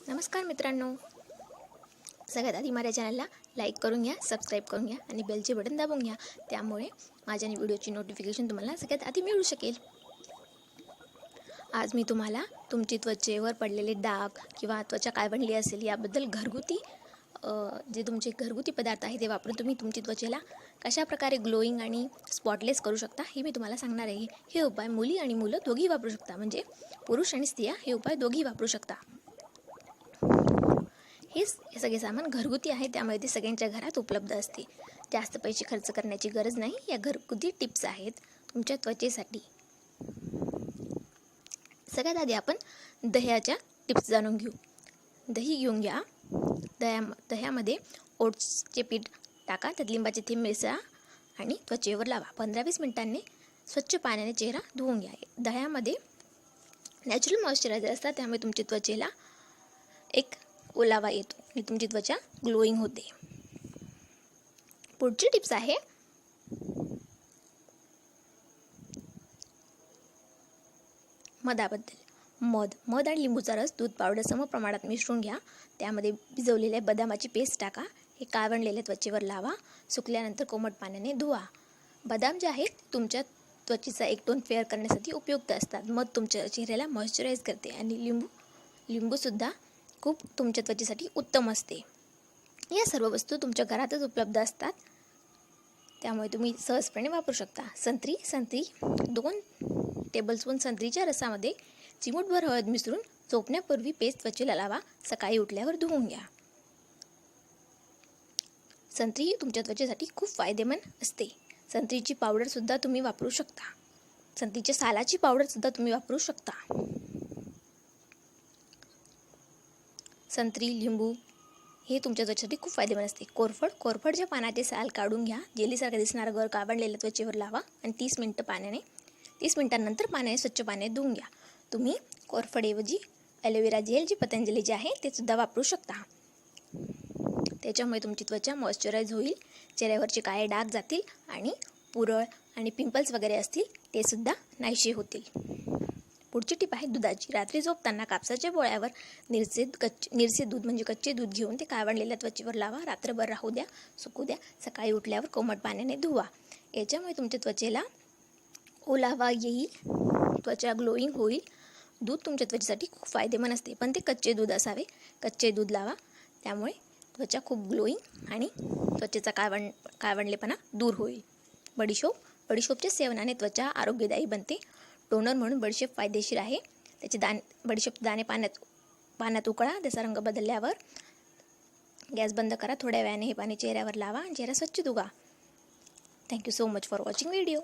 नमस्कार मित्रांनो, सगळ्यात आधी माझ्या चॅनलला लाईक करून घ्या, सबस्क्राईब करून घ्या आणि बेलचे बटन दाबून घ्या. त्यामुळे माझ्या व्हिडिओची नोटिफिकेशन तुम्हाला सगळ्यात आधी मिळू शकेल. आज मी तुम्हाला तुमची त्वचेवर पडलेले डाग किंवा त्वचा काळवंडली असेल याबद्दल घरगुती जे तुमचे घरगुती पदार्थ आहे ते वापरून तुम्ही तुमची त्वचेला कशा प्रकारे ग्लोईंग आणि स्पॉटलेस करू शकता हे मी तुम्हाला सांगणार आहे. हे उपाय मुली आणि मुलं दोघी वापरू शकता, म्हणजे पुरुष आणि स्त्रिया हे उपाय दोघी वापरू शकता. हे सगळे सामान घरगुती आहे, त्यामुळे ते सगळ्यांच्या घरात उपलब्ध असते. जास्त पैसे खर्च करण्याची गरज नाही. या घरगुती टिप्स आहेत तुमच्या त्वचेसाठी. सगळ्यात आधी आपण दह्याच्या टिप्स जाणून घेऊ. दही घेऊन घ्या. दह्यामध्ये ओट्सचे पीठ टाका, त्यात लिंबाचे थेंब मिसळा आणि त्वचेवर लावा. 15-20 मिनिटांनी स्वच्छ पाण्याने चेहरा धुवून घ्या. दह्यामध्ये नॅचरल मॉइश्चरायझर असतात, त्यामुळे तुमच्या त्वचेला एक ओलावा येतो आणि तुमची त्वचा ग्लोईंग होते. पुढची टिप्स आहे मधाबद्दल. मध आणि लिंबूचा रस, दूध पावडर सम प्रमाणात मिसळून घ्या. त्यामध्ये भिजवलेल्या बदामाची पेस्ट टाका. हे काळवंडलेल्या त्वचेवर लावा. सुकल्यानंतर कोमट पाण्याने धुवा. बदाम जे आहेत तुमच्या त्वचेचा एक टोन फेअर करण्यासाठी उपयुक्त असतात. मध तुमच्या चेहऱ्याला मॉइश्चराईज करते आणि लिंबूसुद्धा खूप तुमच्या त्वचेसाठी उत्तम असते. या सर्व वस्तू तुमच्या घरातच उपलब्ध असतात, त्यामुळे तुम्ही सहजपणे वापरू शकता. संत्री 2 टेबलस्पून संत्रीच्या रसामध्ये चिमूटभर हळद मिसळून झोपण्यापूर्वी पेस्ट त्वचेला लावा. सकाळी उठल्यावर धुवून घ्या. संत्री ही तुमच्या त्वचेसाठी खूप फायदेमंद असते. संत्रीची पावडरसुद्धा तुम्ही वापरू शकता. संत्रीच्या सालाची पावडरसुद्धा तुम्ही वापरू शकता. संत्री, लिंबू हे तुमच्या त्वचेसाठी खूप फायदेमंद असते. कोरफडच्या पानाचे साल काढून घ्या. जेलीसारखं दिसणारा गर काळवंडलेल्या त्वचेवर लावा आणि 30 मिनिटांनंतर स्वच्छ पाण्याने धुवून घ्या. तुम्ही कोरफडऐवजी ॲलोवेरा जेल जे पतंजलीचे आहे ते सुद्धा वापरू शकता. त्याच्यामुळे तुमची त्वचा मॉइश्चराईज होईल, चेहऱ्यावरचे काळे डाग जातील आणि पुरळ आणि पिंपल्स वगैरे असतील ते सुद्धा नाहीसे होतील. पुढची टीप आहे दुधाची. रात्री झोपताना कापसाच्या बोळ्यावर निरसे दूध म्हणजे कच्चे दूध घेऊन ते काळवंडलेल्या त्वचेवर लावा. रात्रभर राहू द्या, सुकू द्या. सकाळी उठल्यावर कोमट पाण्याने धुवा. याच्यामुळे तुमच्या त्वचेला ओलावा येईल, त्वचा ग्लोईंग होईल. दूध तुमच्या त्वचेसाठी खूप फायदेमंद असते, पण ते कच्चे दूध असावे. कच्चे दूध लावा, त्यामुळे त्वचा खूप ग्लोईंग आणि त्वचेचा काळवंडलेपणा दूर होईल. बडीशोपच्या सेवनाने त्वचा आरोग्यदायी बनते. टोनर म्हणून बडीशेप फायदेशीर आहे. बडीशेपचे दाणे पाण्यात उकळा. त्याचा रंग बदलल्यावर गॅस बंद करा. थोड्या वेळाने हे पाणी चेहऱ्यावर लावा आणि चेहरा स्वच्छ धुवा. Thank you so much for watching video.